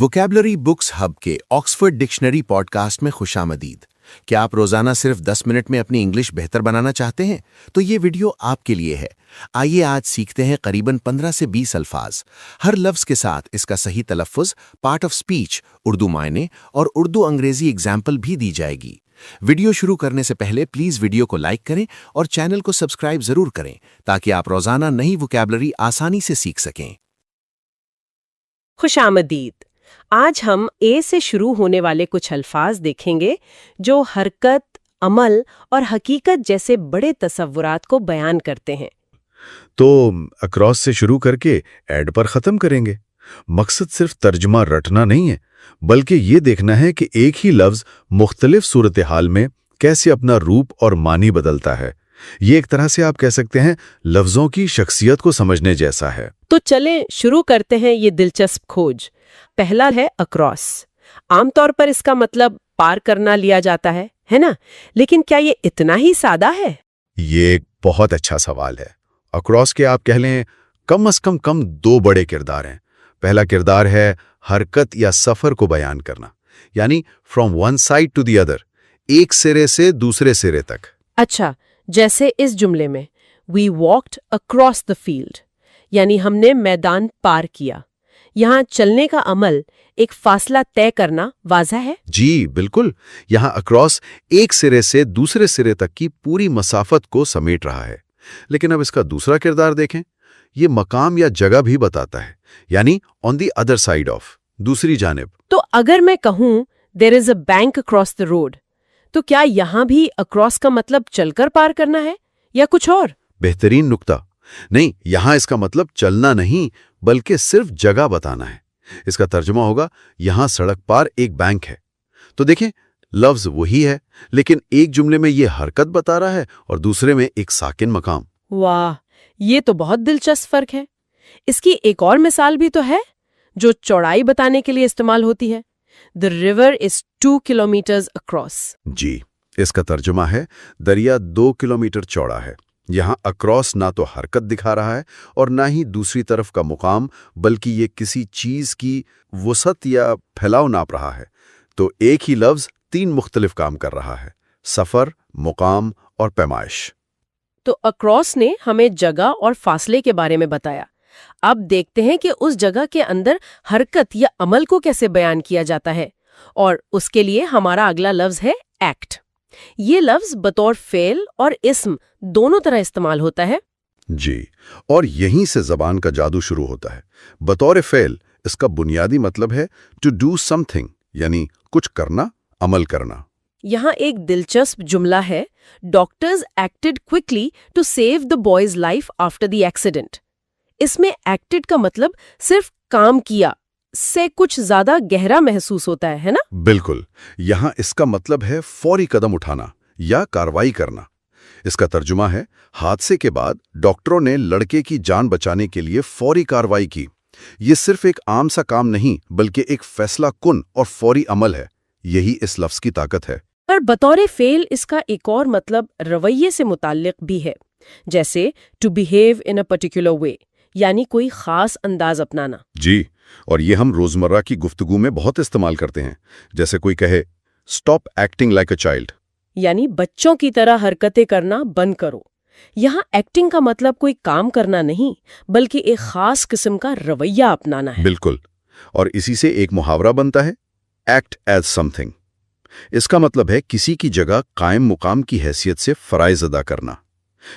Vocabulary books hub के Oxford dictionary podcast में खुशामदीद। क्या आप रोजाना सिर्फ 10 मिनट में अपनी इंग्लिश बेहतर बनाना चाहते हैं? तो ये वीडियो आपके लिए है। आइए आज सीखते हैं करीबन 15 से 20 अल्फाज। हर लफ्ज के साथ इसका सही तलफ़्फ़ुज़, पार्ट ऑफ स्पीच, उर्दू मायने और उर्दू अंग्रेजी एग्जाम्पल भी दी जाएगी। वीडियो शुरू करने से पहले प्लीज वीडियो को लाइक करें और चैनल को सब्सक्राइब जरूर करें ताकि आप रोजाना नई वोकैबुलरी आसानी से सीख सकें। खुशामदीद। आज हम ए से शुरू होने वाले कुछ अल्फाज देखेंगे जो हरकत, अमल और हकीकत जैसे बड़े तसव्वुरात को बयान करते हैं। तो अक्रॉस से शुरू करके ऐड पर खत्म करेंगे। मकसद सिर्फ तर्जुमा रटना नहीं है, बल्कि ये देखना है कि एक ही लफ्ज मुख्तलिफ सूरत हाल में कैसे अपना रूप और मानी बदलता है। ये एक तरह से आप कह सकते हैं लफ्जों की शख्सियत को समझने जैसा है। तो चलें शुरू करते हैं ये दिलचस्प खोज। पहला है अक्रॉस। आमतौर पर इसका मतलब पार करना लिया जाता है ना? लेकिन क्या ये इतना ही सादा है? ये एक बहुत अच्छा सवाल है। अक्रॉस के आप कह लें कम से कम दो बड़े किरदार हैं। पहला किरदार है हरकत या सफर को बयान करना, यानी from one side to the other, एक सिरे से दूसरे सिरे तक। अच्छा, जैसे इस जुमले में we walked across the field, यानी हमने मैदान पार किया। यहाँ चलने का अमल, एक फासला तय करना, वाज़ह है। जी बिल्कुल। यहाँ अक्रॉस एक सिरे से दूसरे सिरे तक की पूरी मसाफत को समेट रहा है। लेकिन अब इसका दूसरा किरदार देखें। ये मकाम या जगह भी बताता है, यानी on the other side of, दूसरी जानिब। तो अगर मैं कहूँ there is a bank across the road, तो क्या यहाँ भी अक्रॉस का मतलब चलकर पार करना है या कुछ और? बेहतरीन नुक्ता। नहीं, यहाँ इसका मतलब चलना नहीं, बल्कि सिर्फ जगह बताना है। इसका तर्जुमा होगा यहाँ सड़क पार एक बैंक है। तो देखें, लफ्ज वही है, लेकिन एक जुमले में ये हरकत बता रहा है और दूसरे में एक साकिन मकाम। वाह, ये तो बहुत दिलचस्प फर्क है। इसकी एक और मिसाल भी तो है जो चौड़ाई बताने के लिए इस्तेमाल होती है। The river is 2 kilometres across. जी, इसका तर्जुमा है दरिया 2 किलोमीटर चौड़ा है। यहाँ अक्रॉस ना तो हरकत दिखा रहा है और ना ही दूसरी तरफ का मुकाम, बल्कि ये किसी चीज की वसत या फैलाव नाप रहा है। तो एक ही लफ्ज 3 मुख्तलिफ काम कर रहा है: सफर, मुकाम और पैमाइश। तो अक्रॉस ने हमें जगह और फासले के बारे में बताया। अब देखते हैं कि उस जगह के अंदर हरकत या अमल को कैसे बयान किया जाता है, और उसके लिए हमारा अगला लफ्ज है एक्ट। ये लफ्ज बतौर फेल और इस्म दोनों तरह इस्तेमाल होता है। जी, और यहीं से जबान का जादू शुरू होता है। बतौर फेल इसका बुनियादी मतलब है टू डू समथिंग, यानी कुछ करना, अमल करना। यहाँ एक दिलचस्प जुमला है, doctors acted quickly to save the boy's life after the accident. इसमें एक्टेड का मतलब सिर्फ काम किया से कुछ ज्यादा गहरा महसूस होता है ना? बिल्कुल। यहाँ इसका मतलब है फौरी कदम उठाना या कार्रवाई करना। इसका तर्जुमा है हादसे के बाद डॉक्टरों ने लड़के की जान बचाने के लिए फौरी कार्रवाई की। ये सिर्फ एक आम सा काम नहीं, बल्कि एक फैसला कुन और फौरी अमल है। यही इस लफ्ज की ताकत है। पर बतौर फेल इसका एक और मतलब रवैये से मुताल्लिक भी है, जैसे to behave in a particular way, यानी कोई खास अंदाज अपनाना। जी, और ये हम रोजमर्रा की गुफ्तगू में बहुत इस्तेमाल करते हैं। जैसे कोई कहे stop acting like a child, यानी बच्चों की तरह हरकतें करना बंद करो। यहाँ एक्टिंग का मतलब कोई काम करना नहीं, बल्कि एक खास किस्म का रवैया अपनाना है। बिल्कुल। और इसी से एक मुहावरा बनता है, एक्ट एज समथिंग। इसका मतलब है किसी की जगह कायम मुकाम की हैसियत से फराइज अदा करना।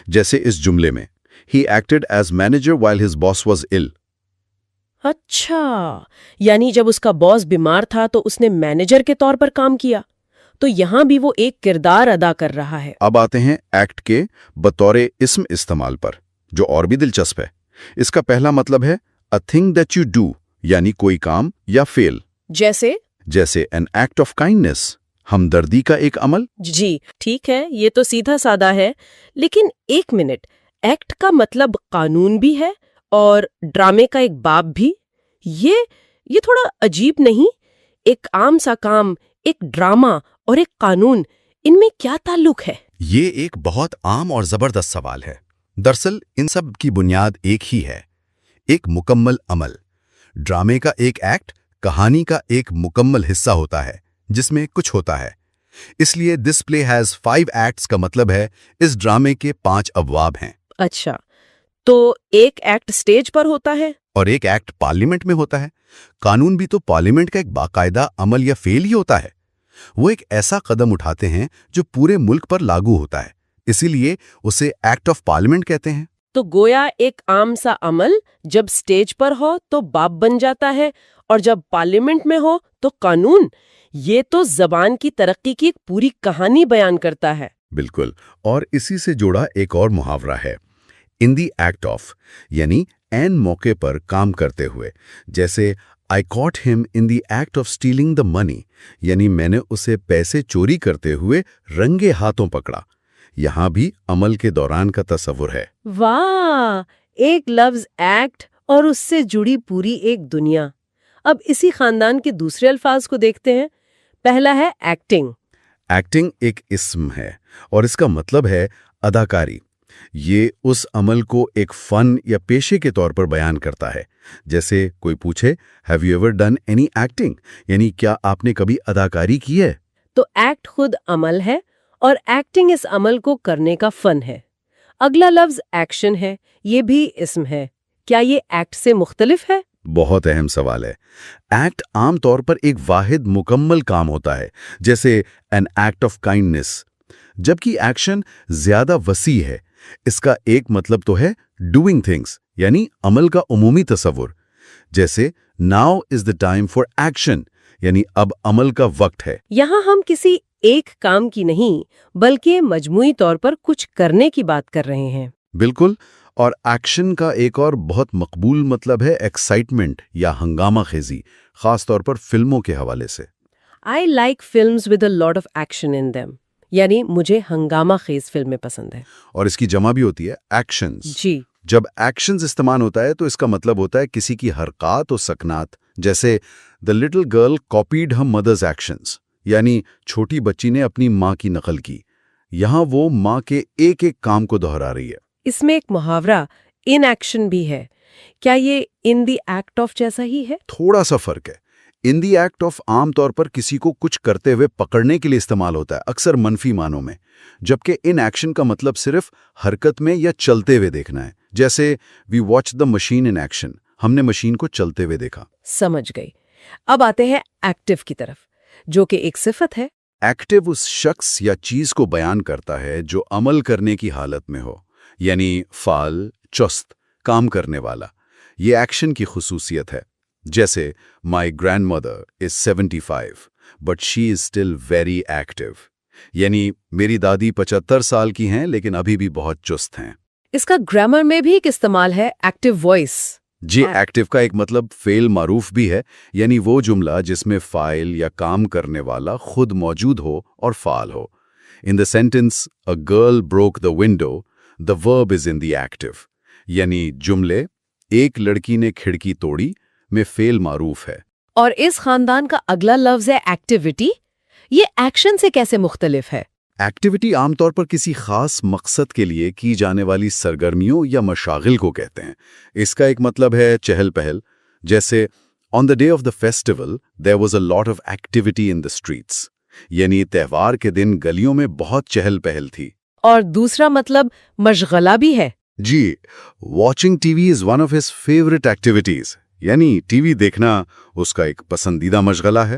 जैसे इस जुमले में, he acted as manager while his boss was ill. अच्छा, यानी जब उसका बॉस बीमार था तो उसने मैनेजर के तौर पर काम किया। तो यहाँ भी वो एक किरदार अदा कर रहा है। अब आते हैं एक्ट के बतौरे इस्म इस्तेमाल पर, जो और भी दिलचस्प है। इसका पहला मतलब है a thing that you do, यानी कोई काम या फेल। जैसे एन एक्ट ऑफ काइंडनेस, हमदर्दी का एक अमल। जी ठीक है, ये तो सीधा सादा है। लेकिन एक मिनट, एक्ट का मतलब कानून भी है और ड्रामे का एक बाब भी। ये थोड़ा अजीब नहीं? एक आम सा काम, एक ड्रामा और एक कानून, इनमें क्या ताल्लुक है? ये एक बहुत आम और जबरदस्त सवाल है। दरअसल इन सब की बुनियाद एक ही है, एक मुकम्मल अमल। ड्रामे का एक एक्ट کہانی کا ایک مکمل حصہ ہوتا ہے جس میں کچھ ہوتا ہے. اس لیے دس پلے ہیز 5 ایکٹس کا مطلب ہے اس ڈرامے کے 5 ابواب ہیں. اچھا، تو ایک ایکٹ سٹیج پر ہوتا ہے اور ایک ایکٹ پارلیمنٹ میں ہوتا ہے. قانون بھی تو پارلیمنٹ کا ایک باقاعدہ عمل یا فعل ہی ہوتا ہے. وہ ایک ایسا قدم اٹھاتے ہیں جو پورے ملک پر لاگو ہوتا ہے، اسی لیے اسے ایکٹ آف پارلیمنٹ کہتے ہیں. تو گویا ایک عام سا عمل جب سٹیج پر ہو تو باپ بن جاتا ہے، اور جب پارلیمنٹ میں ہو تو قانون. یہ تو زبان کی ترقی کی ایک پوری کہانی بیان کرتا ہے. بالکل، اور اسی سے جوڑا ایک اور محاورہ ہے، ان دی ایکٹ آف، یعنی عین موقع پر کام کرتے ہوئے. جیسے I caught him in the act of stealing the money، یعنی میں نے اسے پیسے چوری کرتے ہوئے رنگے ہاتھوں پکڑا. یہاں بھی عمل کے دوران کا تصور ہے. واہ، ایک لفظ ایکٹ اور اس سے جڑی پوری ایک دنیا. اب اسی خاندان کے دوسرے الفاظ کو دیکھتے ہیں. پہلا ہے ایکٹنگ. ایکٹنگ ایک اسم ہے اور اس کا مطلب ہے اداکاری. یہ اس عمل کو ایک فن یا پیشے کے طور پر بیان کرتا ہے. جیسے کوئی پوچھے have you ever done any acting, یعنی کیا آپ نے کبھی اداکاری کی ہے؟ تو ایکٹ خود عمل ہے اور ایکٹنگ اس عمل کو کرنے کا فن ہے. اگلا لفظ ایکشن ہے، یہ بھی اسم ہے. کیا یہ ایکٹ سے مختلف ہے؟ بہت اہم سوال ہے. ایکٹ عام طور پر ایک واحد مکمل کام ہوتا ہے، جیسے این ایکٹ آف کائنڈنس، جبکہ ایکشن زیادہ وسیع ہے. اس کا ایک مطلب تو ہے ڈوئنگ تھنگس، یعنی عمل کا عمومی تصور. جیسے now is the time for action, یعنی اب عمل کا وقت ہے. یہاں ہم کسی ایک کام کی نہیں بلکہ مجموعی طور پر کچھ کرنے کی بات کر رہے ہیں. بالکل. اور ایکشن کا ایک اور بہت مقبول مطلب ہے ایکسائٹمنٹ یا ہنگامہ خیزی، خاص طور پر فلموں کے حوالے سے. I like films with a lot of action in them. یعنی مجھے ہنگامہ خیز فلمیں پسند ہیں. اور اس کی جمع بھی ہوتی ہے ایکشنز. جی. جب ایکشنز استعمال ہوتا ہے تو اس کا مطلب ہوتا ہے کسی کی حرکات و سکنات. جیسے the little girl copied her mother's actions، یعنی چھوٹی بچی نے اپنی ماں کی نقل کی. یہاں وہ ماں کے ایک ایک کام کو دہرا رہی ہے. اس میں ایک محاورہ ان ایکشن بھی ہے. کیا یہ ان دی ایکٹ آف جیسا ہی ہے؟ تھوڑا سا فرق ہے. ان دی ایکٹ آف عام طور پر کسی کو کچھ کرتے ہوئے پکڑنے کے لیے استعمال ہوتا ہے، اکثر منفی معنوں میں، جبکہ ان ایکشن کا مطلب صرف حرکت میں یا چلتے ہوئے دیکھنا ہے. جیسے we watch the machine in action, ہم نے مشین کو چلتے ہوئے دیکھا. سمجھ گئی. اب آتے ہیں ایکٹیو کی طرف، جو کہ ایک صفت ہے. ایکٹیو اس شخص یا چیز کو بیان کرتا ہے جو عمل کرنے کی حالت میں ہو، یعنی فعال، چست، کام کرنے والا. یہ ایکشن کی خصوصیت ہے. جیسے my grandmother is 75 but she is still very active, یعنی میری دادی 75 سال کی ہیں لیکن ابھی بھی بہت چست ہیں. اس کا گرامر میں بھی ایک استعمال ہے، ایکٹیو وائس. جی، ایکٹیو کا ایک مطلب فعل معروف بھی ہے، یعنی وہ جملہ جس میں فاعل یا کام کرنے والا خود موجود ہو اور فعال ہو. In the sentence a girl broke the window, the verb is in the active, یعنی جملے ایک لڑکی نے کھڑکی توڑی میں فعل معروف ہے. اور اس خاندان کا اگلا لفظ ہے ایکٹیویٹی. یہ ایکشن سے کیسے مختلف ہے؟ ایکٹیویٹی عام طور پر کسی خاص مقصد کے لیے کی جانے والی سرگرمیوں یا مشاغل کو کہتے ہیں. اس کا ایک مطلب ہے چہل پہل. جیسے on the day of the festival there was a lot of activity in the streets, یعنی تہوار کے دن گلیوں میں بہت چہل پہل تھی. اور دوسرا مطلب مشغلہ بھی ہے. جی، watching T V is one of his favourite activities, یعنی ٹی وی دیکھنا اس کا ایک پسندیدہ مشغلہ ہے.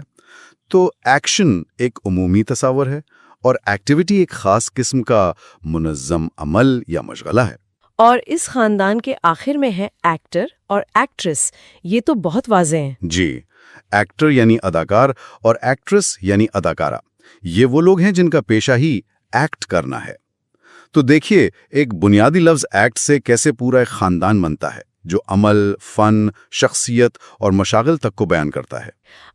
تو ایکشن ایک عمومی تصور ہے اور ایکٹیویٹی ایک خاص قسم کا منظم عمل یا مشغلہ ہے. اور اس خاندان کے آخر میں ہے ایکٹر اور ایکٹریس. یہ تو بہت واضح ہیں. جی، ایکٹر یعنی اداکار اور ایکٹریس یعنی اداکارہ. یہ وہ لوگ ہیں جن کا پیشہ ہی ایکٹ کرنا ہے. تو دیکھیے ایک بنیادی لفظ ایکٹ سے کیسے پورا ایک خاندان بنتا ہے جو عمل، فن، شخصیت اور مشاغل تک کو بیان کرتا ہے.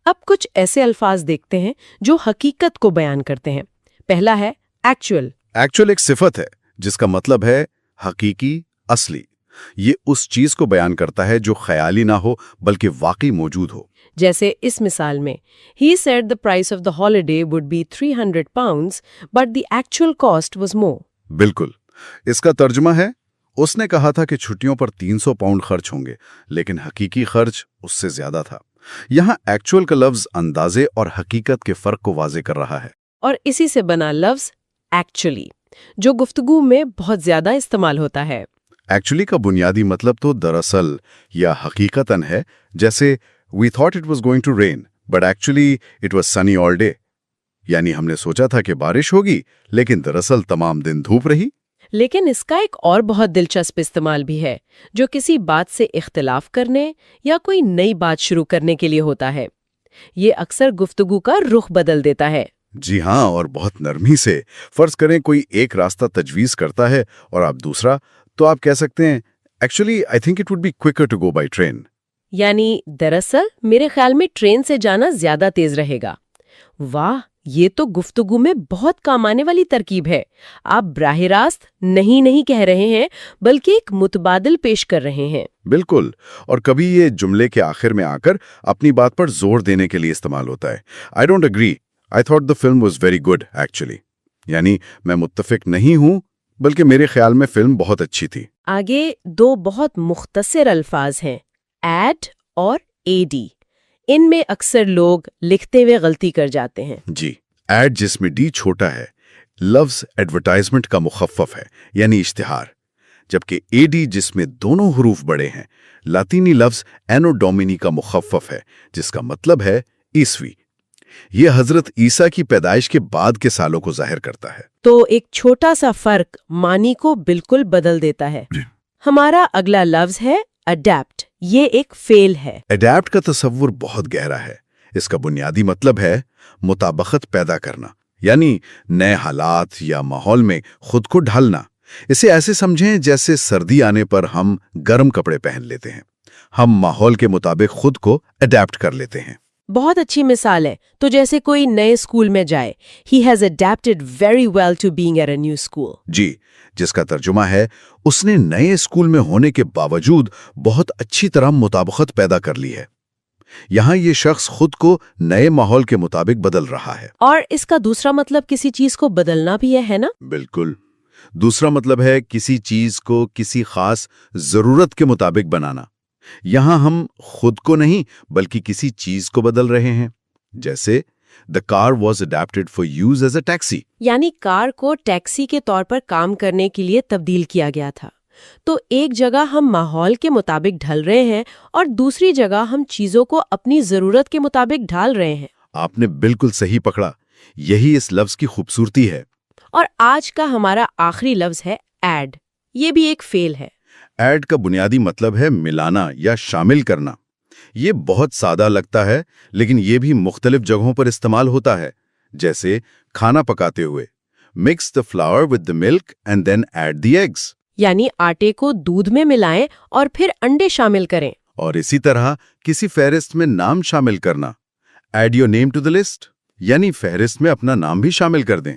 اب کچھ ایسے الفاظ دیکھتے ہیں جو حقیقت کو بیان کرتے ہیں. پہلا ہے ایکچوئل. ایکچوئل ایک صفت ہے جس کا مطلب ہے حقیقی، اصلی. یہ اس چیز کو بیان کرتا ہے جو خیالی نہ ہو بلکہ واقعی موجود ہو. جیسے اس مثال میں He said the price of the holiday would be £300 but the actual cost was more. بالکل. اس کا ترجمہ ہے اس نے کہا تھا کہ چھٹیوں پر 300 پاؤنڈ خرچ ہوں گے لیکن حقیقی خرچ اس سے زیادہ تھا. यहाँ एक्चुअल का लफ्ज अंदाजे और हकीकत के फर्क को वाजे कर रहा है। और इसी से बना लफ्ज एक्चुअली, जो गुफ्तगू में बहुत ज्यादा इस्तेमाल होता है। एक्चुअली का बुनियादी मतलब तो दरअसल या हकीकतन है, जैसे we thought it was going to rain but actually it was sunny all day. यानी हमने सोचा था कि बारिश होगी, लेकिन दरअसल तमाम दिन धूप रही। लेकिन इसका एक और बहुत दिलचस्प इस्तेमाल भी है, जो किसी बात से इख्तिलाफ करने या कोई नई बात शुरू करने के लिए होता है। ये अक्सर गुफ्तगू का रुख बदल देता है। जी हाँ, और बहुत नरमी से। फर्ज करें कोई एक रास्ता तजवीज करता है और आप दूसरा, तो आप कह सकते हैं actually I think it would be quicker to go by train. यानी दरअसल मेरे ख्याल में ट्रेन से जाना ज्यादा तेज रहेगा। वाह, ये तो गुफ्तगू में बहुत काम आने वाली तरकीब है। आप ब्राह रास्त नहीं कह रहे हैं, बल्कि एक मुतबादिल पेश कर रहे हैं। बिल्कुल, और कभी ये जुमले के आखिर में आकर अपनी बात पर जोर देने के लिए इस्तेमाल होता है। I don't agree, I thought the film was very good actually. यानी मैं मुत्तफिक नहीं हूं, बल्कि मेरे ख्याल में फिल्म बहुत अच्छी थी। आगे दो बहुत मुख्तसर अल्फाज हैं, एड और एडी। इनमें अक्सर लोग लिखते हुए गलती कर जाते हैं। जी, एड जिसमें डी छोटा है, लफ्ज एडवर्टाइजमेंट का मुखफ़्फ़फ है, यानी इश्तिहार, जबकि एडी जिसमें दोनों हुरूफ बड़े हैं, लातीनी लफ्ज एनो डोमिनी का मुखफ़्फ़फ है, जिसका मतलब है ईसवी। ये हजरत ईसा की पैदाइश के बाद के सालों को जाहिर करता है। तो एक छोटा सा फर्क मानी को बिल्कुल बदल देता है। हमारा अगला लफ्ज है अडैप्ट। ये एक फेल है। अडैप्ट का तसव्वुर बहुत गहरा है। इसका बुनियादी मतलब है मुताबकत पैदा करना, यानी नए हालात या माहौल में खुद को ढालना। इसे ऐसे समझें जैसे सर्दी आने पर हम गर्म कपड़े पहन लेते हैं। हम माहौल के मुताबिक खुद को अडैप्ट कर लेते हैं। बहुत अच्छी मिसाल है। तो जैसे कोई नए स्कूल में जाए, he has adapted very well to being at a new school. जी, जिसका तर्जुमा है उसने नए स्कूल में होने के बावजूद बहुत अच्छी तरह मुताबकत पैदा कर ली है। यहाँ ये शख्स खुद को नए माहौल के मुताबिक बदल रहा है। और इसका दूसरा मतलब किसी चीज को बदलना भी है ना? बिल्कुल। दूसरा मतलब है किसी चीज को किसी खास जरूरत के मुताबिक बनाना। यहाँ हम खुद को नहीं, बल्कि किसी चीज को बदल रहे हैं। जैसे the car was adapted for use as a taxi. यानी कार को टैक्सी के तौर पर काम करने के लिए तब्दील किया गया था। तो एक जगह हम माहौल के मुताबिक ढल रहे हैं और दूसरी जगह हम चीजों को अपनी जरूरत के मुताबिक ढाल रहे हैं। आपने बिल्कुल सही पकड़ा। यही इस लफ्ज की खूबसूरती है। और आज का हमारा आखिरी लफ्ज है ऐड। ये भी एक फेल है। ऐड का बुनियादी मतलब है मिलाना या शामिल करना। ये बहुत सादा लगता है, लेकिन ये भी मुख्तलिफ जगहों पर इस्तेमाल होता है। जैसे खाना पकाते हुए, mix the flour with the milk and then add the eggs. यानी आटे को दूध में मिलाएं और फिर अंडे शामिल करें। और इसी तरह किसी फहरिस्त में नाम शामिल करना, add your name to the list, यानी फहरिस्त में अपना नाम भी शामिल कर दें।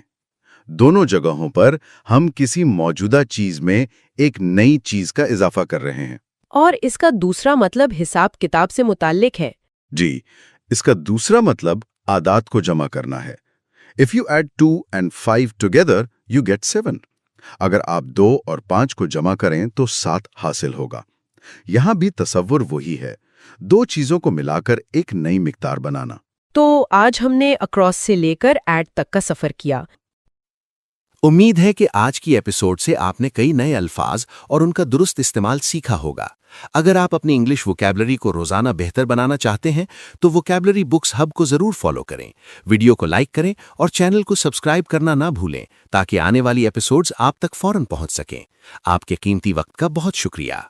दोनों जगहों पर हम किसी मौजूदा चीज में एक नई चीज का इजाफा कर रहे हैं। और इसका दूसरा मतलब हिसाब किताब से मुताल्लिक है। जी, इसका दूसरा मतलब आदात को जमा करना है। If you add 2 and 5 together you get 7। अगर आप 2 और 5 को जमा करें तो 7 हासिल होगा। यहां भी तसव्वुर वही है, दो चीजों को मिलाकर एक नई मिकदार बनाना। तो आज हमने अक्रॉस से लेकर ऐड तक का सफर किया। उम्मीद है कि आज की एपिसोड से आपने कई नए अल्फाज और उनका दुरुस्त इस्तेमाल सीखा होगा। अगर आप अपनी इंग्लिश वोकैबुलरी को रोजाना बेहतर बनाना चाहते हैं तो वोकैबुलरी बुक्स हब को जरूर फॉलो करें, वीडियो को लाइक करें और चैनल को सब्सक्राइब करना ना भूलें ताकि आने वाली एपिसोड्स आप तक फौरन पहुंच सकें। आपके कीमती वक्त का बहुत शुक्रिया।